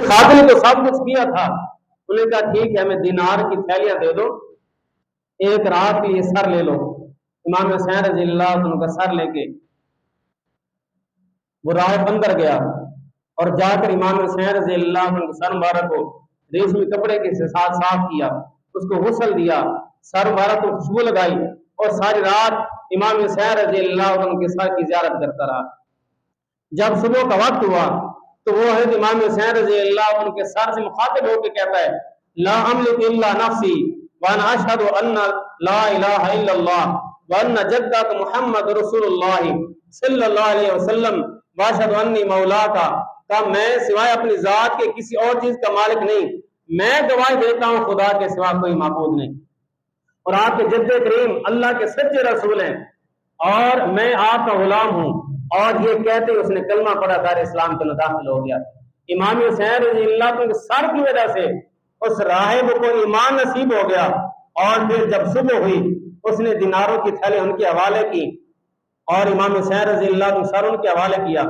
خاتون نے تو سب کچھ کیا تھا. انہوں نے کہا ٹھیک ہے ہمیں دینار کی تھیلیاں دے دو, ایک رات کے لیے سر لے لو. امام حسین رضی اللہ عنہ کا سر لے کے وہ راہ اندر گیا اور جا کر امام حسین رضی اللہ عنہ کے سر مبارک کو ریشمی کپڑے کے ساتھ صاف کیا, اس کو غسل دیا, سر مبارک کو خوشبو لگائی اور ساری رات امام حسین رضی اللہ عنہ کے سر کی زیارت کرتا رہا. جب صبح کا وقت ہوا تو وہ حضرت امام حسین رضی اللہ عنہ کے سر سے مخاطب ہو کے کہتا ہے لا املک الا نفسی وانا اشهد ان لا الہ الا اللہ وان جدک محمد رسول اللہ صلی اللہ علیہ وسلم واشهد انی مولاک. کہ میں سوائے اپنی ذات کے کسی اور چیز کا مالک نہیں, میں گواہی دیتا ہوں خدا کے سوا کوئی معبود نہیں, اور آپ کے جد کریم اللہ کے سچے رسول ہیں اور میں آپ کا غلام ہوں. اور یہ کہتے اس نے کلمہ پڑھا, دار اسلام کے داخل ہو گیا. امام حسین رضی اللہ عنہ کے سر کی وجہ سے اس راہب کو ایمان نصیب ہو گیا. اور پھر جب صبح ہوئی اس نے دیناروں کی تھیلی ان کے حوالے کی اور امام حسین رضی اللہ عنہ سر ان کے حوالے کیا,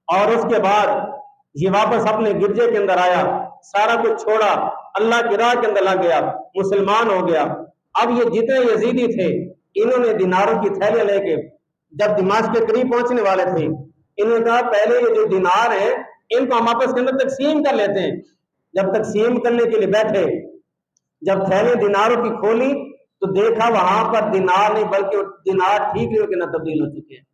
اور اس کے بعد یہ واپس اپنے گرجے کے اندر آیا, سارا کچھ چھوڑا, اللہ کی راہ کے اندر لگ گیا, مسلمان ہو گیا. اب یہ جتنے یزیدی تھے انہوں نے دیناروں کی تھیلیاں لے کے جب دمشق کے قریب پہنچنے والے تھے انہوں نے کہا پہلے یہ جو دینار ہیں ان کو ہم آپس کے اندر تقسیم کر لیتے ہیں. جب تقسیم کرنے کے لیے بیٹھے, جب تھیلی دیناروں کی کھولی تو دیکھا وہاں پر دینار نہیں بلکہ دینار ٹھیک نہیں کے نہ تبدیل ہو چکے ہیں.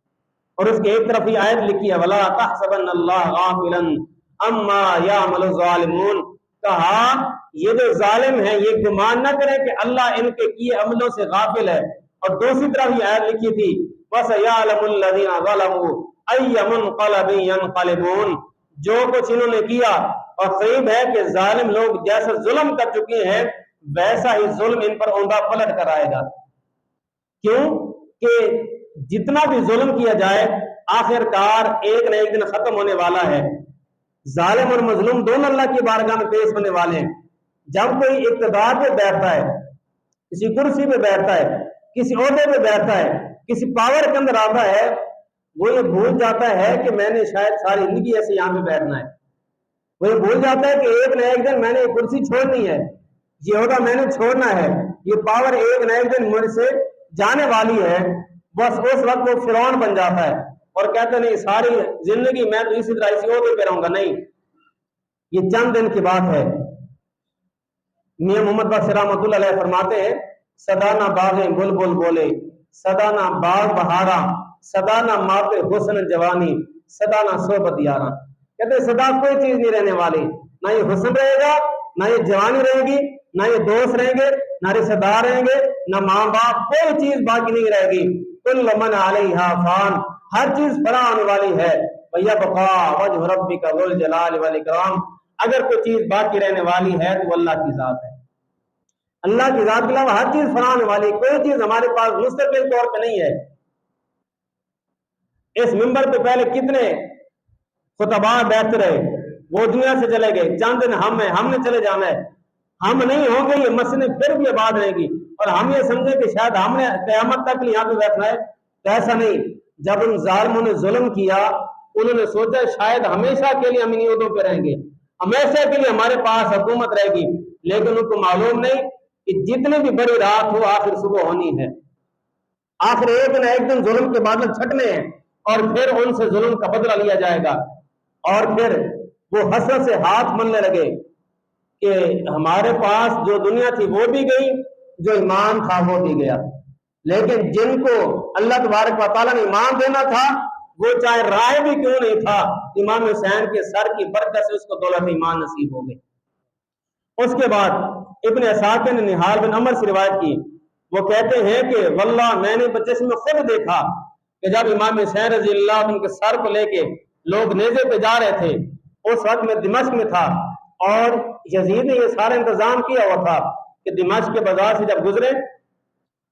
اور اس کے ایک طرف ہی آیت لکھی ہے وَلَا تَحْسَبَنَّ اللَّهَ غَافِلًا عَمَّا يَعْمَلُ الظَّالِمُونَ. کہا یہ جو ظالم ہیں یہ گمان نہ کریں کہ اللہ ان کے کیے عملوں سے غافل ہے. اور دوسری طرف یہ آیت لکھی تھی وَسَيَعْلَمُ الَّذِينَ ظَلَمُوا أَيَّ مُنقَلَبٍ يَنقَلِبُونَ. جو کچھ انہوں نے کیا اور قریب ہے کہ ظالم لوگ جیسا ظلم کر چکے ہیں ویسا ہی ظلم ان پر اوندا پلٹ کر آئے گا. کیوں کہ جتنا بھی ظلم کیا جائے آخر کار ایک نہ ایک دن ختم ہونے والا ہے. ظالم اور مظلوم دونوں اللہ کی بارگاہ میں پیش ہونے والے ہیں. جب کوئی اقتدار پہ بیٹھتا ہے, کسی کرسی پہ بیٹھتا ہے, کسی عہدے پہ بیٹھتا ہے, کسی پاور کے اندر آتا ہے, وہ یہ بھول جاتا ہے کہ میں نے شاید ساری زندگی ایسے یہاں پہ بیٹھنا ہے. وہ یہ بھول جاتا ہے کہ ایک نہ ایک دن میں نے یہ کرسی چھوڑنی ہے, یہ عہدہ میں نے چھوڑنا ہے, یہ پاور ایک نہ ایک دن مجھ سے جانے والی ہے. بس اس وقت وہ فرعون بن جاتا ہے اور کہتا نہیں ساری زندگی میں تو اسی طرح اسی عہدے پہ رہوں گا. نہیں, یہ چند دن کی بات ہے. میاں محمد بخش رحمۃ اللہ علیہ فرماتے ہیں صدا نہ باغیں بلبل بولے, صدا نہ باغ بہارا, صدا نہ ماتے حسن جوانی, صدا نہ صحبت یاراں. کہتے ہیں صدا کوئی چیز نہیں رہنے والی, نہ یہ حسن رہے گا, نہ یہ جوانی رہے گی, نہ یہ دوست رہیں گے, نہ رشتہ دار رہیں گے, نہ ماں باپ, کوئی چیز باقی نہیں رہے گی. کل من علیہا فان, ہر چیز فنا ہونے والی ہے. وَيَبْقَى وَجْهُ رَبِّكَ ذُو الْجَلَالِ وَالْإِكْرَامِ. اگر کوئی چیز باقی رہنے والی ہے تو اللہ کی ذات ہے. اللہ کی ذات کے علاوہ ہر چیز فنا ہونے والی, کوئی چیز ہمارے پاس مستقل طور پہ نہیں ہے. اس منبر پہ پہلے کتنے خطباء بیٹھتے رہے, وہ دنیا سے چلے گئے, چند دن ہم نے چلے جانا ہے, ہم نہیں ہوں گے, یہ مسجد پھر بھی آباد رہے گی, اور ہم یہ سمجھے کہ شاید ہم نے قیامت تک یہاں پہ بیٹھنا ہے. تو ایسا نہیں. جب ان ظالموں نے ظلم کیا انہوں نے سوچا شاید ہمیشہ کے لیے ہم ان عہدوں پہ رہیں گے, ہمیشہ کے لیے ہمارے پاس حکومت رہے گی. لیکن ان کو معلوم نہیں کہ جتنی بھی بڑی رات ہو آخر صبح ہونی ہے. آخر ایک نہ ایک دن ظلم کے بادل چھٹنے ہیں اور پھر ان سے ظلم کا بدلہ لیا جائے گا. اور پھر وہ حسرت سے ہاتھ ملنے لگے کہ ہمارے پاس جو دنیا تھی وہ بھی گئی, جو ایمان تھا وہ بھی گیا. لیکن جن کو اللہ تبارک و تعالیٰ نے ایمان دینا تھا وہ چاہے رائے بھی کیوں نہیں تھا, امام حسین کے سر کی برکت سے اس کو دولت ایمان نصیب ہو گئی. اس کے بعد ابن اسحاق نے نہال بن عمر سے روایت کی, وہ کہتے ہیں کہ واللہ میں نے بچے میں خود دیکھا کہ جب امام حسین رضی اللہ عنہ کے سر کو لے کے لوگ نیزے پہ جا رہے تھے, اس وقت میں دمشق میں تھا اور یزید نے یہ سارا انتظام کیا ہوا تھا کہ دمشق کے بازار سے جب گزرے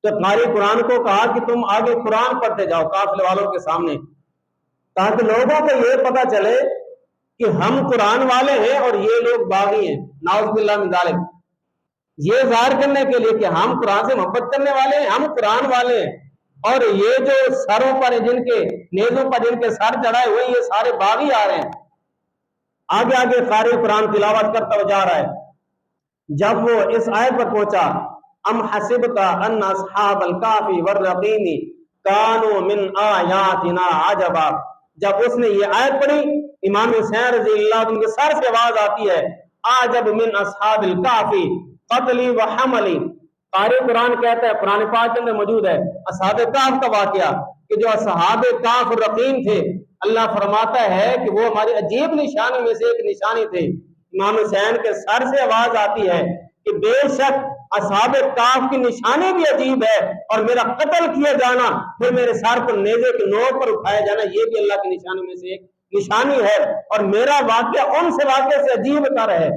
تو قاری قرآن کو کہا کہ تم آگے قرآن پڑھتے جاؤ قافلے والوں کے سامنے, تاکہ لوگوں کو یہ پتا چلے کہ ہم قرآن والے ہیں اور یہ لوگ باغی ہیں. نعوذ باللہ من ذالک. یہ ظاہر کرنے کے لیے کہ ہم قرآن سے محبت کرنے والے ہیں, ہم قرآن والے ہیں, اور یہ جو سروں پر جن کے نیزوں پر جن کے سر چڑھائے ہوئے یہ سارے باغی آ رہے ہیں. آگے آگے قاری قرآن تلاوت کرتا ہوا جا رہا ہے. جب وہ اس آیت پر پہنچا ام حسبت ان اصحاب الکافی والرقیم کانوا من آیاتنا عجبا، جب اس نے یہ آیت پڑھی امام حسین رضی اللہ عنہ کے سر سے آواز آتی ہے عجب من اصحاب الکافی قتلی و حملی. قاری قرآن کہتا ہے، قرآن پاک کے اندر موجود ہے اصحاب کاف کا واقعہ کہ جو اصحاب کاف الرقیم تھے، اللہ فرماتا ہے کہ وہ ہماری عجیب نشانی میں سے ایک نشانی تھے. امام حسین کے سر سے آواز آتی ہے کہ بے شک اصحاب کاف کی نشانی بھی عجیب ہے، اور میرا قتل کیا جانا پھر میرے سر پر نیزے کے نوک پر اٹھایا جانا یہ بھی اللہ کی نشانی میں سے ایک نشانی ہے. اور میرا واقعہ ان سے واقعے سے عجیب تر ہے،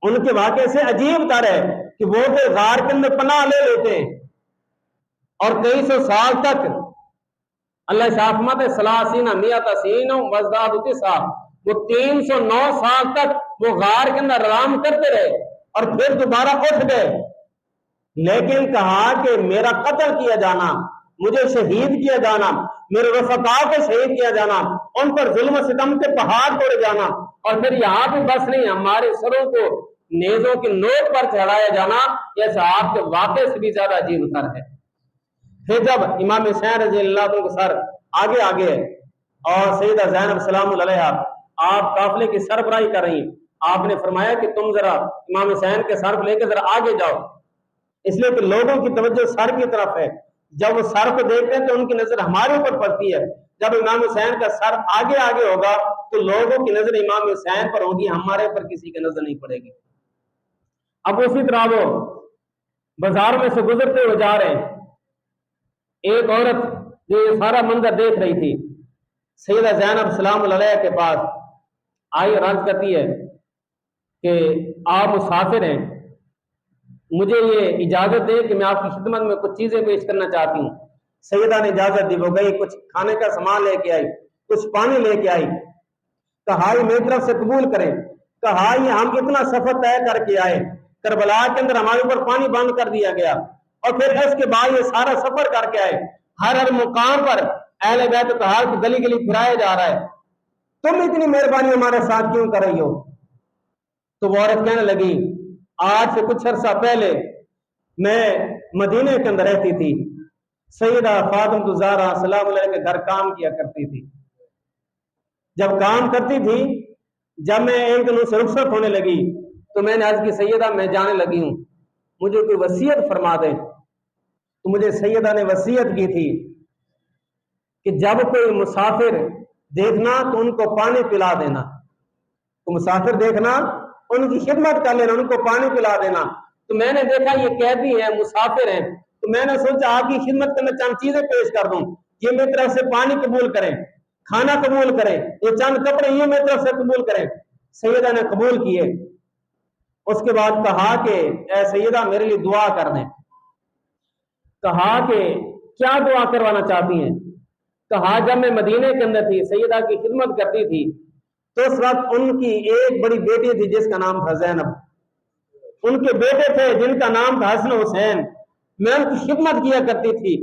ان کے واقعے سے عجیب تر ہے کہ وہ تو غار کے اندر پناہ لے لیتے ہیں اور کئی سو سال تک اللہ شافمت سلاسین میت سین وزداد تسعہ، وہ 309 سال تک وہ غار کے اندر آرام کرتے رہے اور پھر دوبارہ اٹھ گئے. لیکن کہا کہ میرا قتل کیا جانا، مجھے شہید کیا جانا، میرے رفقا کو شہید کیا جانا، ان پر ظلم و ستم کے پہاڑ توڑے جانا، اور پھر یہاں پہ بس نہیں ہمارے سروں کو نیزوں کی نوک پر چڑھایا جانا، یہ صحاب کے واقعے سے بھی زیادہ عجیب تر ہے. پھر جب امام حسین رضی اللہ عنہ کے سر آگے آگے اور سیدہ زینب سلام علیہا آپ قافلے کی سربراہی کر رہی، آپ نے فرمایا کہ تم ذرا امام حسین کے سر کو لے کے ذرا آگے جاؤ، اس لیے کہ لوگوں کی توجہ سر کی طرف ہے. جب وہ سر کو دیکھتے ہیں تو ان کی نظر ہمارے اوپر پڑتی ہے. جب امام حسین کا سر آگے آگے ہوگا تو لوگوں کی نظر امام حسین پر ہوگی، ہمارے اوپر کسی کی نظر نہیں پڑے گی. اب اسی طرح وہ بازار میں سے گزرتے ہوئے جا رہے ہیں، ایک عورت جو یہ سارا منظر دیکھ رہی تھی سیدہ زینب سلام علیہ کے پاس آئی اور عرض کرتی ہے کہ آپ مسافر ہیں، مجھے یہ اجازت دیں کہ میں آپ کی خدمت میں کچھ چیزیں پیش کرنا چاہتی ہوں. سیدہ نے اجازت دی، وہ گئی، کچھ کھانے کا سامان لے کے آئی، کچھ پانی لے کے آئی. کہا یہ میری طرف سے قبول کریں. کہا یہ ہم اتنا سفر طے کر کے آئے، کربلا کے اندر ہمارے اوپر پانی بند کر دیا گیا اور پھر اس کے بعد یہ سارا سفر کر کے آئے، ہر مقام پر اہل بیت اطہار کو گلی گلی پھرایا جا رہا ہے، تم اتنی مہربانی ہمارے ساتھ کیوں کر رہی ہو؟ تو وہ عورت کہنے لگی آج سے کچھ عرصہ پہلے میں مدینے کے اندر رہتی تھی، سیدہ فاطمہ الزہرا سلام علیہ کے گھر کام کیا کرتی تھی. جب کام کرتی تھی، جب میں ایک دن سے رخصت ہونے لگی تو میں نے عرض کی سیدہ میں جانے لگی ہوں، مجھے کوئی وصیت فرما دے. تو مجھے سیدہ نے وصیت کی تھی کہ جب کوئی مسافر دیکھنا تو ان کو پانی پلا دینا، تو مسافر دیکھنا ان کی خدمت کر لینا، ان کو پانی پلا دینا. تو میں نے دیکھا یہ قیدی ہیں، مسافر ہیں، تو میں نے سوچا آپ کی خدمت میں چند چیزیں پیش کر دوں، یہ میری طرف سے پانی قبول کریں، کھانا قبول کریں، یہ چند کپڑے یہ میری طرف سے قبول کریں. سیدہ نے قبول کیے. اس کے بعد کہا کہ اے سیدہ میرے لیے دعا کر دیں. کہا کہ کیا دعا کروانا چاہتی ہیں؟ کہا جب میں مدینے کے اندر تھی، سیدہ کی خدمت کرتی تھی، تو اس وقت ان کی ایک بڑی بیٹی تھی جس کا نام تھا زینب، ان کے بیٹے تھے جن کا نام تھا حسن حسین، میں ان کی خدمت کیا کرتی تھی.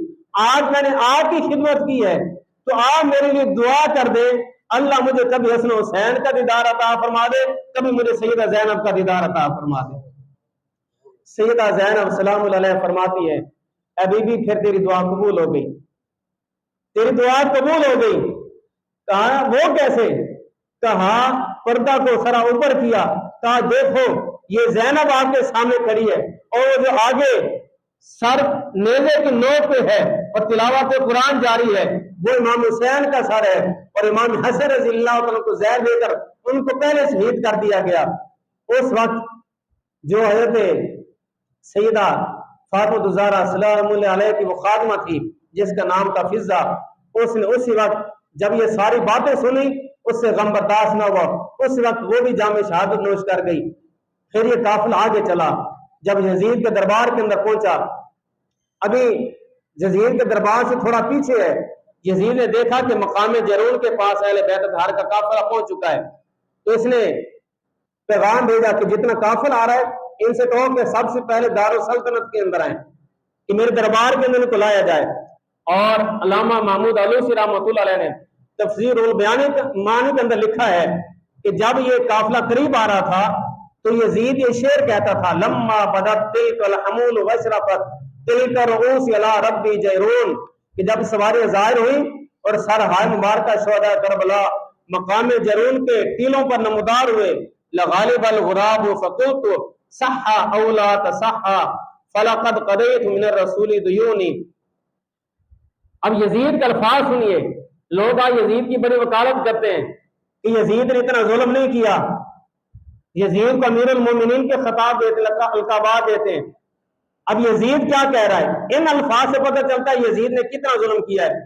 آج میں نے آپ کی خدمت کی ہے تو آپ میرے لیے دعا کر دیں، اللہ مجھے کبھی حسن حسین کا دیدار عطا فرما دے، کبھی مجھے سیدہ زینب کا دیدار عطا فرما دے. سیدہ زینب سلام علیہ فرماتی ہے اے بی بی پھر تیری دعا قبول ہو گئی، تیری دعا قبول ہو گئی. کہا وہ کیسے؟ کہا پردہ کو سرا اوپر کیا، کہا دیکھو یہ زینب آپ کے سامنے کھڑی ہے اور جو آگے سر نیزے کی نوک پہ ہے اور تلاوت قرآن جاری ہے وہ امام حسین کا سر ہے، اور امام حسن رضی اللہ عنہ کو زہر دے کر ان کو پہلے شہید کر دیا گیا. اس وقت جو حضرت سیدہ فاطمہ الزہرا سلام علیہ کی وہ خادمہ تھی جس کا نام تھا فضہ، اس نے اسی وقت جب یہ ساری باتیں سنی اس سے غم برداشت نہ ہوا، اس وقت وہ بھی جام شہادت نوش کر گئی. پھر یہ قافلہ آگے چلا، جب یزید کے دربار کے اندر پہنچا، ابھی یزید کے دربار سے تھوڑا پیچھے ہے، یزید نے دیکھا کہ مقام جرون کے پاس اہل بیت اطہار کا قافلہ پہنچ چکا ہے، تو اس نے پیغام بھیجا کہ جتنا قافلہ آ رہا ہے ان سے کہو کہ سب سے پہلے دارالسلطنت کے اندر آئیں، کہ میرے دربار کے اندر ان کو لایا جائے. اور علامہ محمود علوسی رحمۃ اللہ علیہ نے تفسیر البیان معنی کے اندر لکھا ہے کہ جب یہ قافلہ قریب آ رہا تھا تو یزید یہ شعر کہتا تھا لما بدت تلک الحمول واشرفت تلک رؤوس الی ربی جیرون، کہ جب سواری ظاہر ہوئی اور سر ہائے مبارکہ شہداء کربلا مقام جرون کے ٹیلوں پر نمودار ہوئے، لغالب الغراب فقلت صح او لا تصح فلقد قضیت من الرسول دیونی۔ اب یزید کا الفاظ سنیے، لوگ آج یزید کی بڑی وکالت کرتے ہیں کہ یزید نے اتنا ظلم نہیں کیا، یزید کو امیر المومنین کے خطاب دیتے، القابات دیتے ہیں۔ اب یزید کیا کہہ رہا ہے؟ ان الفاظ سے پتہ چلتا ہے یزید نے کتنا ظلم کیا ہے۔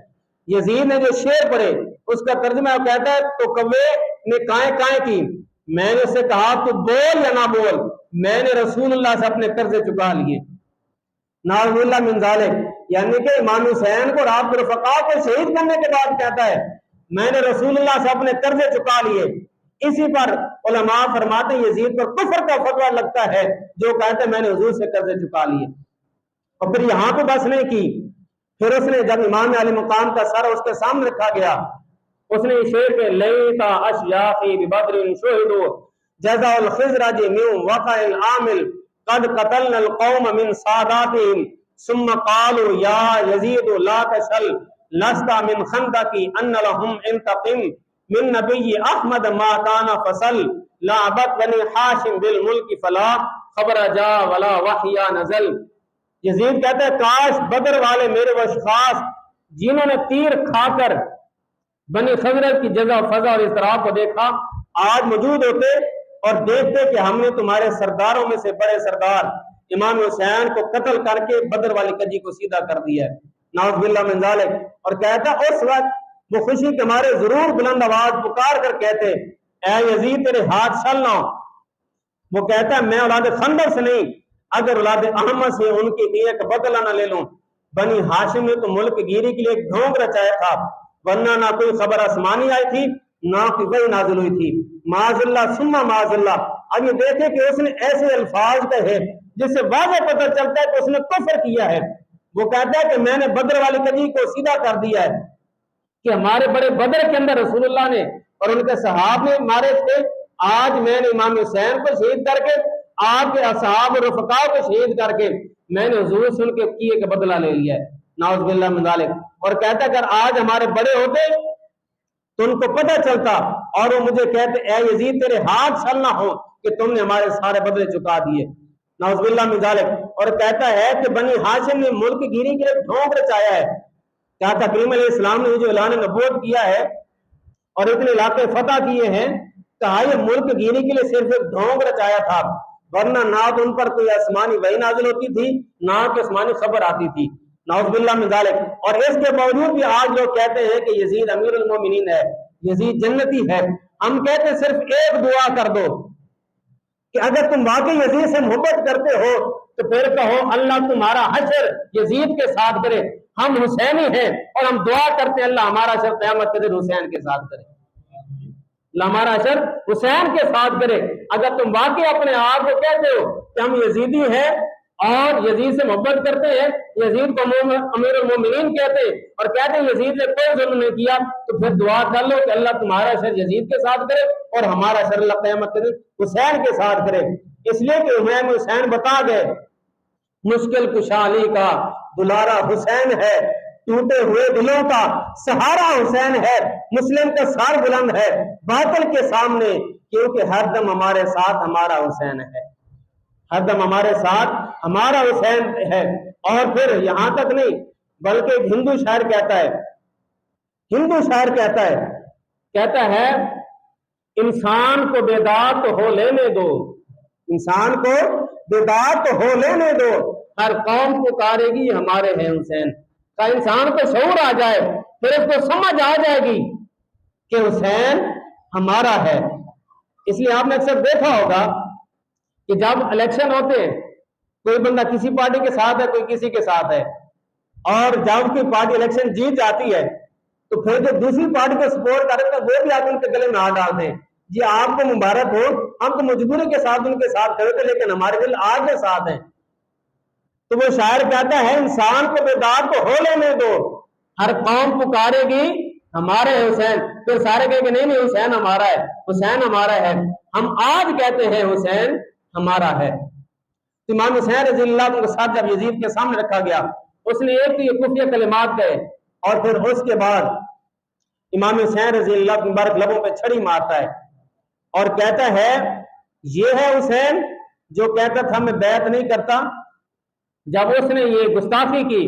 یزید نے جو شعر پڑھے اس کا ترجمہ کہتا ہے تو کوے نے کائیں کائیں کی، میں نے اسے کہا تو بول یا نہ بول، میں نے رسول اللہ سے اپنے قرضے چکا لیے۔ نعوذ باللہ من ذالک، یعنی کہ امام حسین کو اور آپ کے رفقاء کو شہید کرنے کے بعد کہتا ہے میں نے رسول اللہ سے اپنے قرضے چکا لیے۔ اسی پر علماء فرماتے ہیں یزید پر کفر کا فتویٰ لگتا ہے جو کہتے ہیں میں نے حضور سے قرضے چکا لیے۔ اور پھر یہاں پہ بس نہیں کی، پھر اس نے جب امام علی مقام کا سر اس کے سامنے رکھا گیا، اس نے یہ شعر کہ لیتا اشیاخی ببدر شہدوا جزاء الخزرج من وقع العامل قد قتلنا القوم من ساداتهم ثم قالوا یا یزید لا تشل لست من خندق ان لهم انتقم من نبی احمد ما کان فصل لعبت بنی حاشم بالملک فلا خبر جا ولا وحیا نزل۔ یزید کہتا ہے کاش بدر والے میرے وہ اشخاص جنہوں نے تیر کھا کر بنی خزرج کی جزا فضا اور اضطراب کو دیکھا آج موجود ہوتے اور دیکھتے کہ ہم نے تمہارے سرداروں میں سے بڑے سردار امام حسین کو قتل کر کے بدر والی کجی کو سیدھا کر دیا ہے۔ نعوذ باللہ من ذالک۔ اور کہتا اس وقت وہ خوشی کے مارے ضرور بلند آواز پکار کر کہتے اے یزید تیرے ہاتھ چھل نہ ہو۔ وہ کہتا ہے میں اولاد خندق سے نہیں، اگر اولاد احمد سے ان کی ایک بدلہ نہ لے لوں۔ بنی ہاشم نے تو ملک گیری کے لیے ایک ڈھونگ رچایا تھا، ورنہ نہ کوئی خبر آسمانی آئی تھی نہ کوئی وحی نازل ہوئی تھی۔ معاذ اللہ ثم معاذ اللہ۔ اب یہ دیکھیں کہ اس نے ایسے الفاظ کہے جس سے واضح پتہ چلتا ہے کہ اس نے کفر کیا ہے۔ وہ کہتا ہے کہ میں نے بدر والی کجی کو سیدھا کر دیا ہے کہ ہمارے بڑے بدر کے اندر رسول اللہ نے اور ان کے صحاب نے مارے تھے، آج میں نے امام حسین کو شہید کر کے آپ کے اصحاب اور رفقاء کو شہید کر کے میں نے حضور سن کے کیے کا بدلہ لے لیا ہے۔ نعوذ باللہ من ذالک۔ اور کہتا ہے اگر آج ہمارے بڑے ہوتے تو ان کو پتہ چلتا اور وہ مجھے کہتے اے یزید تیرے ہاتھ چھل نہ ہو کہ تم نے ہمارے سارے بدلے چکا دیے۔ نعوذ باللہ من ذالک۔ اور کہتا ہے کہ بنی ہاشم نے ملک گیری کے لیے ڈھونگ رچایا ہے۔ کیا تکریم علیہ السلام نے جو اعلان نبوت کیا ہے اور اتنے علاقے فتح کیے ہیں، کہا یہ ملک گیری کے لیے صرف ایک ڈھونگ رچایا تھا، ورنہ نہ تو ان پر کوئی آسمانی وحی نازل ہوتی تھی نہ کوئی آسمانی خبر آتی تھی۔ نعوذ باللہ من ذالک۔ اور اس کے باوجود بھی آج لوگ کہتے ہیں کہ یزید امیر المومنین ہے، یزید جنتی ہے۔ ہم کہتے ہیں صرف ایک دعا کر دو کہ اگر تم واقعی یزید سے محبت کرتے ہو تو پھر کہو اللہ تمہارا حشر یزید کے ساتھ کرے، ہم حسینی ہیں اور ہم دعا کرتے ہیں اللہ ہمارا حشر قیامت کے دن حسین کے ساتھ کرے، اللہ ہمارا حشر حسین کے ساتھ کرے۔ اگر تم واقعی اپنے آپ کو کہتے ہو کہ ہم یزیدی ہیں اور یزید سے محبت کرتے ہیں، یزید کو امیر المومنین کہتے اور کہتے ہیں یزید نے کوئی ظلم نہیں کیا، تو پھر دعا کر لو کہ اللہ تمہارا شر یزید کے ساتھ کرے اور ہمارا شر اللہ قیامت کے دن حسین کے ساتھ کرے۔ اس لیے کہ امام حسین بتا گئے مشکل کشالی کا دلارا حسین ہے، ٹوٹے ہوئے دلوں کا سہارا حسین ہے، مسلم کا سار بلند ہے باطل کے سامنے، کیونکہ ہر دم ہمارے ساتھ ہمارا حسین ہے، ہر دم ہمارے ساتھ ہمارا حسین ہے۔ اور پھر یہاں تک نہیں بلکہ ایک ہندو شاعر کہتا ہے انسان کو بیدار تو ہو لینے دو، انسان کو بیدار تو ہو لینے دو، ہر قوم پکارے گی ہمارے ہیں حسین۔ کا انسان کو شعور آ جائے پھر اس کو سمجھ آ جائے گی کہ حسین ہمارا ہے۔ اس لیے آپ نے اکثر دیکھا ہوگا کہ جب الیکشن ہوتے ہیں کوئی بندہ کسی پارٹی کے ساتھ ہے کوئی کسی کے ساتھ ہے، اور جب کوئی پارٹی الیکشن جیت جاتی ہے تو پھر جو دوسری پارٹی کو سپورٹ کرتے ہیں وہ بھی آگے ان کے گلے میں ہاتھ ڈالتے ہیں، جی آپ کو مبارک ہو، ہم تو مجبوری کے ساتھ ان کے ساتھ کھڑے تھے لیکن ہمارے دل آج کے ساتھ ہیں۔ تو وہ شاعر کہتا ہے انسان کو بیدار تو ہو لینے دو، ہر قوم پکارے گی हमारे है हुसैन। फिर सारे कहे कि नहीं नहीं हुसैन हमारा है, हुसैन हमारा है। हम आज कहते हैं हुसैन हमारा है। इमाम हुसैन रज़ी अल्लाह अन्हु के साथ जब यजीद के सामने रखा गया, उसने एक तो ये खुफिया कलिमात कहे और फिर उसके बाद इमाम हुसैन रज़ी अल्लाह अन्हु मुबारक लबों पे छड़ी मारता है और कहता है ये है हुसैन जो कहता था मैं बैत नहीं करता। जब उसने ये गुस्ताखी की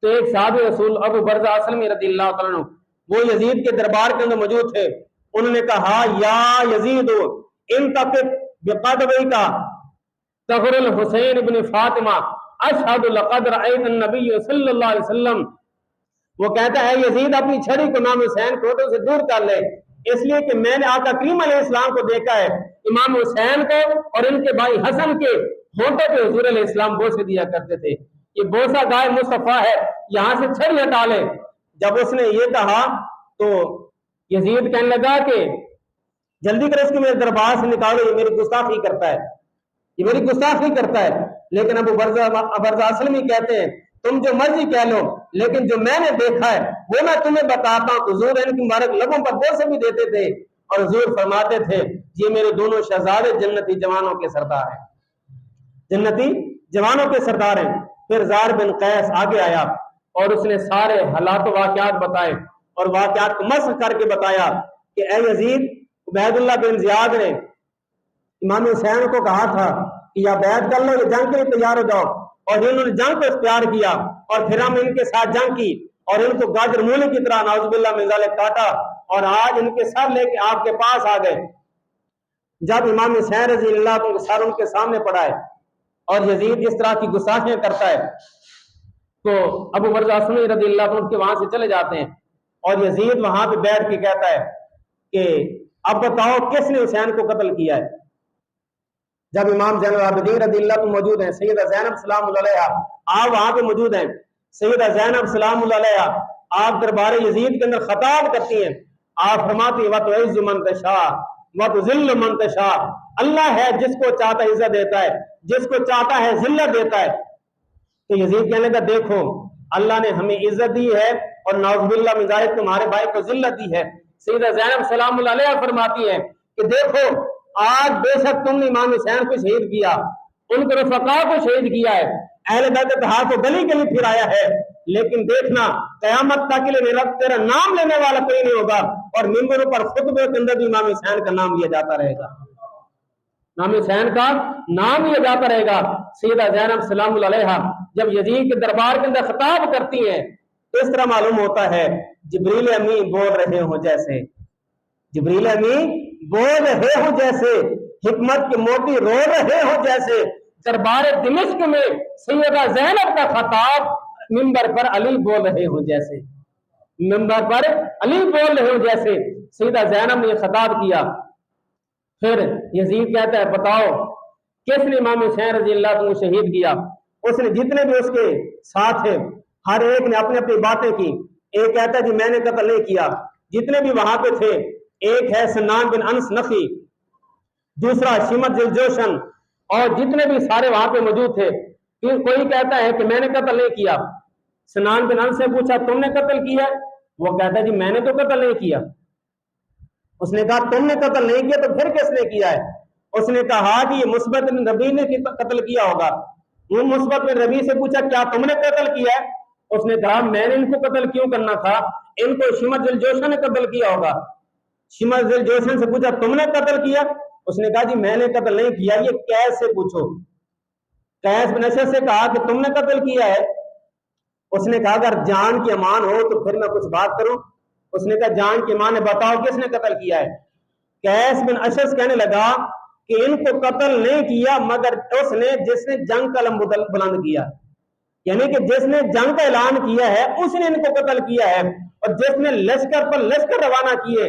तो एक साहब रसूल अबू बरज़ा असलमी रज़ियल्लाहु तआला अन्हु वो यजीद के दरबार के अंदर मौजूद थे। उन्होंने कहा या यजीद इन तक बिक़दबी का तगरुल हुसैन इब्न फातिमा अशहदु लक़द रअयतु नबी सल्लल्लाहु अलैहि वसल्लम। वो कहता है यजीद अपनी छड़ी को इमाम हुसैन को से दूर कर ले, इसलिए कि मैंने आका करीम अलैहिस्सलाम को देखा है। इमाम हुसैन को और इनके भाई हसन के होंठों पे हुजूर अलैहिस्सलाम बोसे दिया करते थे। ये बोसा गाय मुस्तफा है, यहाँ से छड़ी हटा ले। जब उसने ये कहा तो यजीद कहने लगा कि जल्दी कर इसको मेरे दरबार से निकालो, ये मेरी गुस्ताखी करता है, ये मेरी गुस्ताखी करता है। लेकिन अबू बरज़ा असलमी कहते हैं तुम जो मर्जी कह लो, लेकिन जो मैंने देखा है वो मैं तुम्हें बताता हूँ। हुजूर इनकी मुबारक लबों पर बोसे भी देते थे और हुजूर फरमाते थे ये मेरे दोनों शहजादे जन्नती जवानों के सरदार हैं, जन्नती जवानों के सरदार हैं। फिर ज़ार बिन कैस आगे आया और उसने सारे हालात वाक़यात बताए और वाक़यात को मस्ख करके बताया कि ए यजीद, उबैदुल्लाह बिन ज़ियाद ने इमाम हुसैन को कहा था कि या बैत कर लो, ये जंग के लिए तैयार हो जाओ, और इन्होंने जंग को इख्तियार किया और फिर हम इनके साथ जंग की और इनको गाजर मूली की तरह नाउज़ुबिल्लाह मिन ज़ालिक काटा और आज इनके सर लेके आपके पास आ गए। जब इमाम हुसैन रज़ी अल्लाह अन्हु का सर उनके सामने पड़ा है और यजीद इस तरह की गुस्ताखियां करता है तो अबू बरज़ा असलमी रज़ी अल्लाह अन्हु के वहां से चले जाते हैं और यजीद वहां पे बैठ के कहता है कि अब बताओ किसने हुसैन को कत्ल किया है। जब इमाम ज़ैनुल आबिदीन रज़ियल्लाहु अन्हु मौजूद हैं, सैयदा ज़ैनब सलामुल्लाह अलैहा आप वहां पे मौजूद हैं, सैयदा ज़ैनब सलामुल्लाह अलैहा आप दरबार यजीद के अंदर खताब करती हैं। आप फरमाती व तुइज़्ज़ु मन तशा व तुज़िल्लु मन तशा, अल्लाह है जिसको चाहता है इज्जत देता है, जिसको चाहता है जिल्लत देता है। तो यजीद कहने लगा देखो अल्लाह ने हमें इज्जत दी है और नाउज़ुबिल्लाह मिन ज़ालिक तुम्हारे भाई को जिल्लत दी है। सैयदा ज़ैनब सलामुल्लाह अलैहा फरमाती है कि देखो आज बेशक तुमने इमाम हुसैन को शहीद किया, उनके रफ़क़ा को शहीद किया है, अहले बैत इत्तेहाद को गली गली फिराया है, लेकिन देखना क़यामत तक के लिए मेरा तेरा नाम लेने वाला कोई नहीं होगा और मिंबरों पर खुतबे के अंदर भी इमाम हुसैन का नाम लिया जाता रहेगा, इमाम हुसैन का नाम लिया जाता रहेगा। सैयदा ज़ैनब सलामुल्लाह अलैहा जब यजीद के दरबार के अंदर खिताब करती हैं तो इस तरह मालूम होता है जिब्रील अमी बोल रहे हो जैसे, जिब्रील अमी बोल रहे हो जैसे, हिकमत के मोती रो रहे हो जैसे। दरबार दिमश्क में सैयदा ज़ैनब का खिताब मिंबर पर अली बोल रहे हो जैसे, मिंबर पर अली बोल रहे हो जैसे सैयदा ज़ैनब ने यह खिताब किया। फिर यजीद कहता है बताओ किसने इमाम हुसैन रज़ी अल्लाह अन्हु शहीद किया। उसने जितने भी उसके साथ थे हर एक ने अपनी अपनी बातें की। एक कहता है जी मैंने कत्ल नहीं किया, जितने भी वहां पे थे, एक है सन्नान बिन अनस नखी, दूसरा शिमत जिलजोशन और जितने भी सारे वहां पे मौजूद थे। फिर कोई कहता है कि मैंने कत्ल नहीं किया। सन्नान बिन अनस से पूछा तुमने कत्ल किया? वो कहता है जी मैंने तो कत्ल नहीं किया। उसने कहा तुमने कत्ल नहीं किया तो फिर किसने किया है? उसने कहा कि ये मुस्बत बिन रबी ने कत्ल किया होगा। वो मुस्बत बिन रबी से पूछा क्या तुमने कत्ल किया है? उसने कहा मैंने इनको कत्ल क्यों करना था, इनको शिमत जिलजोशन ने कत्ल किया होगा। शिमत जिलजोशन से पूछा तुमने कत्ल किया? उसने कहा जी मैंने कत्ल नहीं किया, ये कैस से पूछो। कैस बिन अशद से कहा कि तुमने कत्ल किया है? उसने कहा अगर जान की अमान हो तो फिर मैं कुछ बात करूं। उसने कहा जान की अमान है, बताओ किसने कत्ल किया है? कैस बिन अशद कहने लगा कि इनको कत्ल नहीं किया मगर उसने जिसने जंग का अलम बुलंद किया, यानी कि जिसने जंग का ऐलान किया है उसने इनको कत्ल किया है। और जिसने लश्कर पर लश्कर रवाना किए,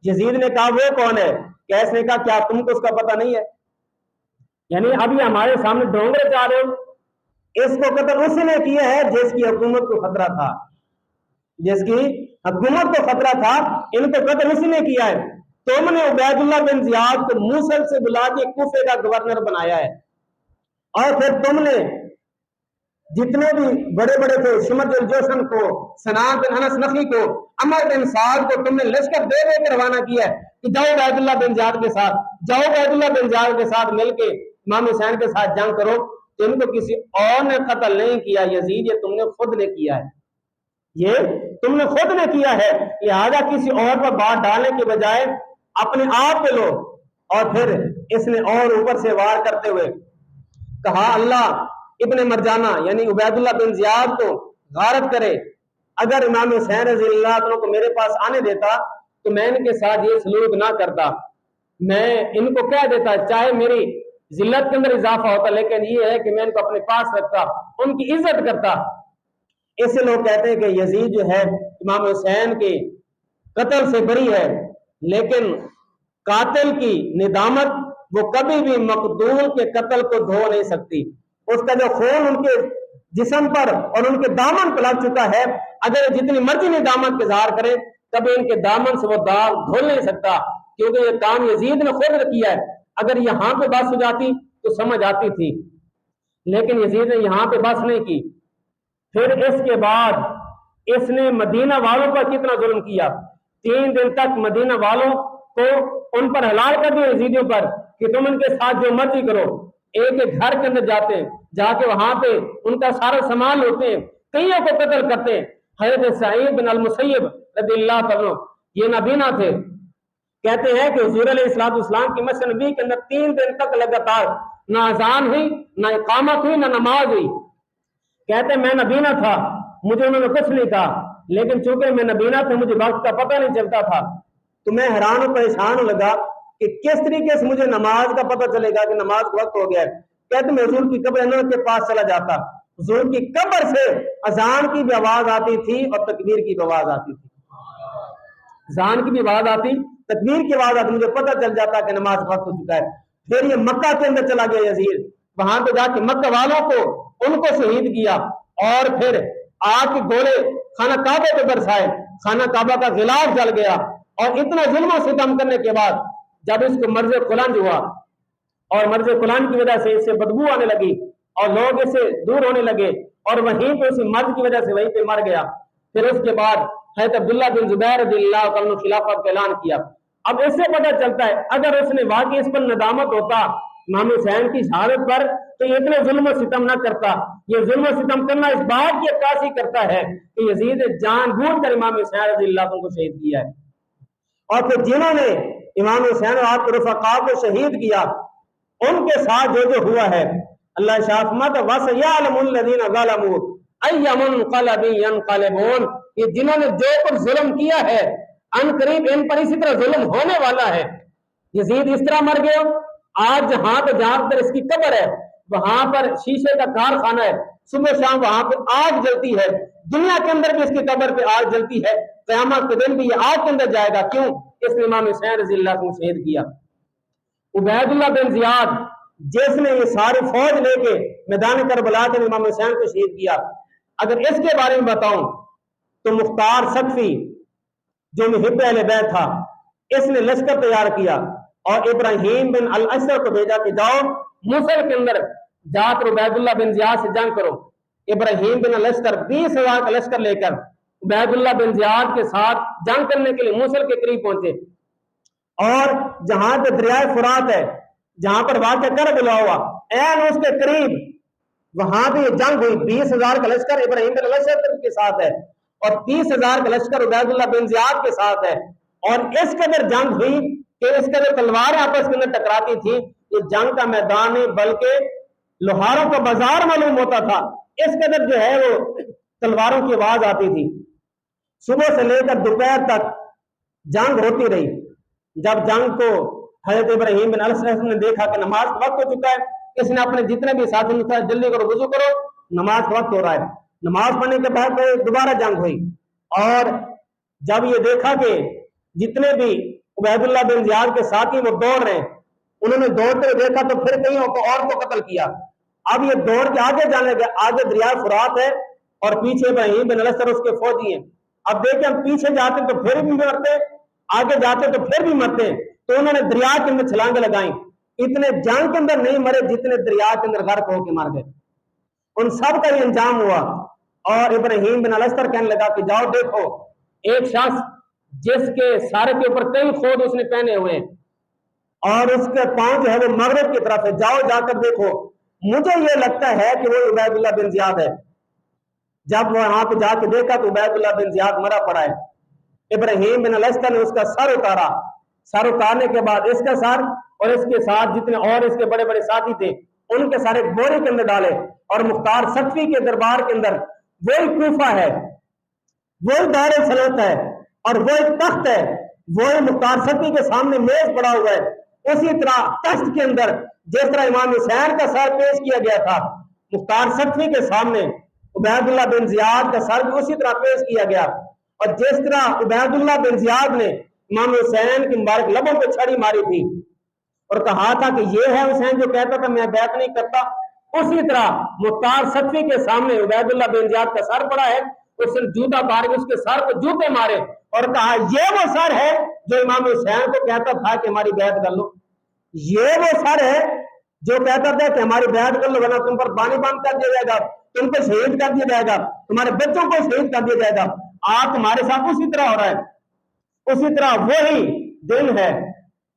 यजीद ने कहा वो कौन है? कैस ने कहा क्या तुमको उसका पता नहीं है? यानी अभी हमारे सामने डोंगरे जा रहे हो, इसको कत्ल उसने किया है जिसकी हुकूमत को खतरा था, जिसकी हुकूमत को खतरा था, इनको कत्ल उसने किया है। तुमने उबैदुल्लाह बिन ज़ियाद को मूसल से बुला के कूफे का गवर्नर बनाया है और फिर तुमने जितने भी बड़े बड़े थे, शिमर बिन जोशन को, सनान बिन अनस नफी को, अमर बिन साद को तुमने लश्कर दे दे के रवाना किया है कि जाओ उबैदुल्लाह बिन ज़ियाद के साथ, जाओ उबैदुल्लाह बिन ज़ियाद के साथ मिलके इमाम हुसैन के साथ जंग करो। तो इनको किसी और ने कत्ल नहीं किया यजीद, ये तुमने खुद ने किया है, ये तुमने खुद ने किया है। लिहाजा किसी और पर बात डालने के बजाय अपने आप पे लो। और फिर इसने और ऊपर से वार करते हुए कहा, अल्लाह इब्ने मरजाना यानी उबैदुल्लाह बिन ज़ियाद को गारत करे, अगर इमाम हुसैन रज़ी अल्लाह अन्हु को मेरे पास आने देता तो मैं इनके साथ ये सलूक ना करता, मैं इनको कह देता, चाहे मेरी जिल्लत के अंदर इजाफा होता, लेकिन ये है कि मैं इनको अपने पास रखता, उनकी इज्जत करता। ऐसे लोग कहते हैं कि यजीद जो है इमाम हुसैन के कत्ल से बरी है, लेकिन कातिल की निदामत वो कभी भी मकदूल के कत्ल को धो नहीं सकती। उसका जो खून उनके जिस्म पर और उनके दामन पर लग चुका है, अगर जितनी मर्जी निदामत के इजहार करे, कभी इनके दामन से वो दाग धुल नहीं सकता, क्योंकि ये काम यजीद ने खुद किया है। अगर यहाँ पे बस हो जाती तो समझ आती थी, लेकिन यजीद ने यहाँ पे बस नहीं की। फिर इसके बाद इसने मदीना वालों पर कितना जुल्म किया। 3 दिन तक मदीना वालों को उन पर हलाल कर दिया यजीदियों पर कि तुम उनके साथ जो मर्जी करो। एक एक घर के अंदर जाते हैं, जाके वहां पे उनका सारा सामान होते हैं, कईयों को कत्ल करते हैं। हज़रत सईद बिन अल मुसय्यब रज़ियल्लाहु अन्हु ये नबीना थे, कहते हैं कि हुजूर अलैहिस्सलाम की मस्जिद नबी के अंदर 3 दिन तक लगातार ना अजान हुई, ना इकामत हुई, ना नमाज हुई। कहते मैं नबीना था, मुझे उन्होंने कुछ नहीं कहा, लेकिन चूंकि मैं नबीना था मुझे वक्त का पता नहीं चलता था, तो मैं हैरान और परेशान लगा कि किस तरीके से मुझे नमाज का पता चलेगा कि नमाज का वक्त हो गया है। कहते मैं हुजूर की कब्र अनवर के पास चला जाता, हुजूर की कब्र से अजान की भी आवाज आती थी और तकबीर की भी आवाज आती थी, अजान की भी आवाज आती, तकबीर की आवाज आती, मुझे पता चल जाता कि नमाज वक्त हो चुका है। फिर ये मक्का के अंदर चला गया यजीद, वहां पे जाके मक्का वालों को उनको शहीद किया और फिर आग के गोले खाना काबा पे बरसाए, खाना काबा का गिलाफ जल गया। और इतना जुल्म सितम करने के बाद जब इसको मर्ज कुलंज हुआ और मर्ज कुलंज की वजह से इससे बदबू आने लगी और लोग इससे दूर होने लगे और वहीं पे उसी मर्ज की वजह से वहीं पे मर गया। फिर उसके बाद हज़रत अब्दुल्लाह बिन ज़ुबैर रज़ियल्लाहु अन्हु खिलाफत का ऐलान किया। अब इससे पता चलता है अगर उसने वाकई इस पर नदामत होता इमाम हुसैन की शहादत पर, तो ये इतने जुल्म सितम न करता। ये जुल्म सितम करना इस बात की अक्कासी करता है कि यजीद ने जानबूझकर इमाम हुसैन रज़ियल्लाहु अन्हु को शहीद किया है। और फिर जिन्होंने इमाम हुसैन और आपके रफ़क़ा को शहीद किया उनके साथ जो जो हुआ है, अल्लाह शाफ़मत वसयअलमुल्लज़ीना ज़लमू अय्यमुनक़लबिन यनक़लिबून, ये जिन्होंने जो कुछ जुल्म किया है अनकरीब इन पर इसी तरह जुल्म होने वाला है। यजीद इस तरह मर गया, आज जहां पर इसकी कब्र है वहां पर शीशे का कारखाना है, सुबह शाम वहां पर आग जलती है, दुनिया के अंदर भी इसकी कब्र पे आग जलती है, क़यामत के दिन भी ये आग के अंदर जाएगा। क्यों? इसने इमाम हुसैन रज़ियल्लाहु अन्हु को शहीद किया। उबैदुल्लाह बिन ज़ियाद जिसने ये सारी फौज लेके मैदान करबला के इमाम हुसैन को शहीद किया, अगर इसके बारे में बताऊं तो मुख्तार सक़फ़ी जो मुहिब्ब अहले बैत था, इसने लश्कर तैयार किया और इब्राहिम बिन अल असद को भेजा कि जाओ मूसल के अंदर जाकर उबैदुल्लाह बिन ज़ियाद से जंग करो। इब्राहिम बिन अल असद 20,000 का लश्कर लेकर उबैदुल्लाह बिन ज़ियाद के साथ जंग करने के लिए मूसल के करीब पहुंचे और जहां पे दरियाए फुरात है, जहां पर वाक़या करबला हुआ, ऐन उसके करीब वहां भी जंग हुई। 20,000 का लश्कर इब्राहिम बिन अल असद के साथ है और 30,000 का लश्कर उबैदुल्लाह बिन ज़ियाद के साथ है। और इस कदर जंग हुई कि इस कदर तलवारें आपस के अंदर टकराती थी, ये जंग का मैदान नहीं बल्कि लोहारों का बाजार मालूम होता था। इस कदर जो है वो तलवारों की आवाज आती थी। सुबह से लेकर दोपहर तक जंग होती रही। जब जंग को हजरत इब्राहिम बिन अल-असद ने देखा कि नमाज का वक्त हो चुका है, इसने अपने जितने भी साथी ने कहा जल्दी करो, वुजू करो, नमाज का वक्त हो रहा है। नमाज पढ़ने के बाद दोबारा जंग हुई और जब ये देखा कि जितने भी उबैदुल्लाह बिन ज़ियाद के साथी वो दौड़ रहे, उन्होंने दौड़ते देखा तो फिर कईयों को और को कत्ल किया। अब ये दौड़ के आगे जाने लगे, आगे दरिया फुरात है और पीछे इब्राहिम बिन अल-असद उसके फौजी हैं। अब देखें हम पीछे जाते तो फिर भी मरते, आगे जाते तो फिर भी मरते, तो उन्होंने दरिया के अंदर छलांगे लगाई। इतने जंग के अंदर नहीं मरे जितने दरिया के अंदर गर्क होकर मर गए। उन सब का ये अंजाम हुआ। और इब्राहिम बिन अलस्तर कहने लगा कि जाओ देखो एक शख्स जिसके सर के ऊपर कई खोद उसने पहने हुए और उसके पांव जो है वो मगरब की तरफ है, जाओ जाकर देखो। मुझे ये लगता है कि वो उबैदुल्लाह बिन जियाद है। जब वो वहां पे जाके देखा तो उबैदुल्लाह बिन जियाद मरा पड़ा है। इब्राहिम बिन अलस्तर ने उसका सर उतारा। सर उतारने के बाद इसका सर और इसके साथ जितने और इसके बड़े बड़े साथी थे उनके सारे बोरे के अंदर डाले और मुख्तार सख्ती के दरबार के अंदर वही कूफा है, वही दार सलत है और वो एक तख्त है, वही मुख्तार सख्ती के सामने मेज पड़ा हुआ है। उसी तरह तख्त के अंदर जिस तरह इमाम हुसैन का सर पेश किया गया था मुख्तार सख्ती के सामने, उबैदुल्लाह बिन जियाद का सर भी उसी तरह पेश किया गया। और जिस तरह उबैदुल्लाह बिन जियाद ने इमाम हुसैन की मुबारक लबों पर छड़ी मारी थी और कहा था कि ये है हुसैन जो कहता था मैं बैत नहीं करता, उसी तरह मुख्तार सख्ती के सामने उबैदुल्लाह बिन जियाद का सर पड़ा है। उसने जूता उतार के उसके सर को जूते मारे और कहा ये वो सर है जो इमाम हुसैन को कहता था कि हमारी बैत कर लो, ये वो सर है जो कहता था कि हमारी बैत कर लो वरना तुम पर पानी बंद कर दिया जाएगा, तुमको शहीद कर दिया जाएगा, तुम्हारे बच्चों को शहीद कर दिया जाएगा। आज तुम्हारे साथ उसी तरह हो रहा है। उसी तरह वही दिन है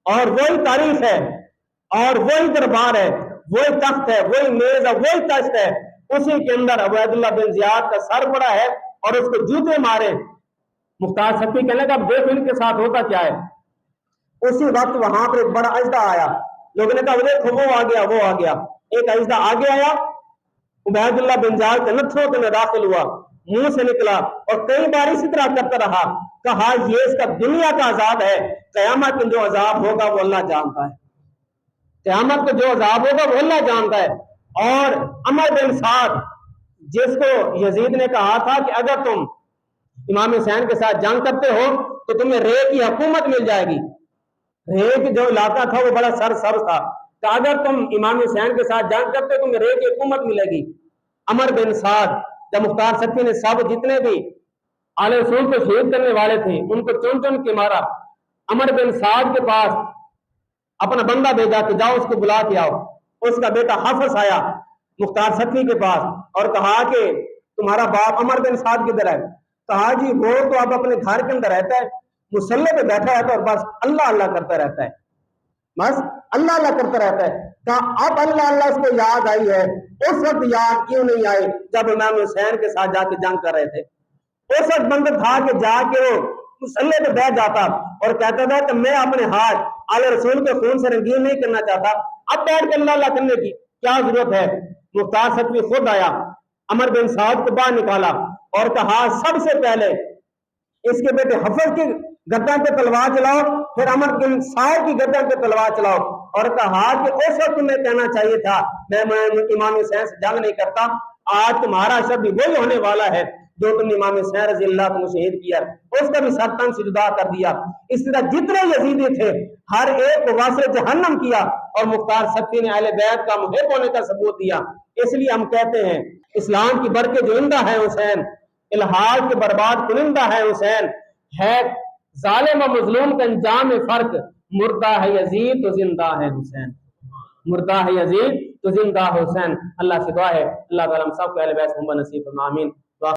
और वही तारीख है और वही दरबार है, वही तख्त है, वही मेज है, वही तख्त है। उसी के अंदर उबैदुल्लाह बिन जियाद का सर पड़ा है और उसको जूते मारे। मुख्तार सख्ती कहने लगा अब देखो इनके साथ होता क्या है। उसी वक्त वहां पर एक बड़ा अजदा आया। लोगों ने कहा देखो वो आ गया, वो आ गया। एक अजदा आगे आया, उबैदुल्लाह बिन जियाद के नथों के में दाखिल हुआ, मुंह से निकला और कई बार इसी तरह करता रहा। कहा ये इसका दुनिया का अजाब है, कयामत में जो अजाब होगा वो अल्लाह जानता है। कयामत को जो अजाब होगा वो अल्लाह जानता है। और अमर बिन साद जिसको यजीद ने कहा था कि अगर तुम इमाम हुसैन के साथ जंग करते हो तो तुम्हें रे की हुकूमत मिल जाएगी। रे की जो इलाका था वो बड़ा सरसब्ज था, तो अगर तुम इमाम हुसैन के साथ जंग करते हो तुम्हें रे की हुकूमत मिलेगी। अमर बिन साद जब मुख्तार सख्ती ने सब जितने भी आले रसूल को शहीद करने वाले थे उनको चुन चुन के मारा, अमर बिन साद के पास अपना बंदा भेजा कि जाओ उसको बुला के आओ। उसका बेटा हाफिज आया मुख्तार सख्ती के पास और कहा कि तुम्हारा बाप अमर बिन साद किधर है। कहा जी वो तो अब अपने घर के अंदर रहता है, मुसल्ले पे बैठा रहता है और बस अल्लाह अल्लाह करता रहता है, बस अल्लाह अल्लाह करता रहता है। कहा अब अल्लाह अल्लाह उसको याद आई है, उस वक्त याद क्यों नहीं आई जब इमाम हुसैन के साथ जाके जंग कर रहे थे। उस वक्त बंदा था कि जाके वो मुसल्ले पे बैठ जाता और कहता था कि मैं अपने हाथ आले रसूल के खून से रंगीन नहीं करना चाहता, अब बैठ कर अल्लाह अल्लाह करने की क्या जरूरत है। मुख्तार सख्ती खुद आया, अमर बिन साद को बाहर निकाला और कहा सबसे पहले इसके बेटे हफज की गर्दन पे तलवार चलाओ, फिर अमर बिन साद की गर्दन पे तलवार चलाओ। और कहा कि उस वक्त तुम्हें कहना चाहिए था मैं इमाम हुसैन से जंग नहीं करता, आज तुम्हारा शब्द वही होने वाला है जो तुमने इमाम हुसैन रज़ी अल्लाह को शहीद किया, उसका भी सर तन से जुदा कर दिया। इस तरह जितने यजीदी थे हर एक को वासिल जहन्नम किया और मुख्तार सख्ती ने अहले बैत का मुहिब होने का सबूत दिया। इसलिए हम कहते हैं इस्लाम की बरकत जोइंदा है हुसैन, इल्हाद के बर्बाद कुनिंदा है हुसैन, है जालिम और मजलूम का अंजाम में फर्क, मुर्दा है यजीद तो जिंदा है हुसैन, मुर्दा है यजीद तो जिंदा है हुसैन। अल्लाह से दुआ है अल्लाह ताला हम सबको अहले बैत नसीब फरमाए, आमीन।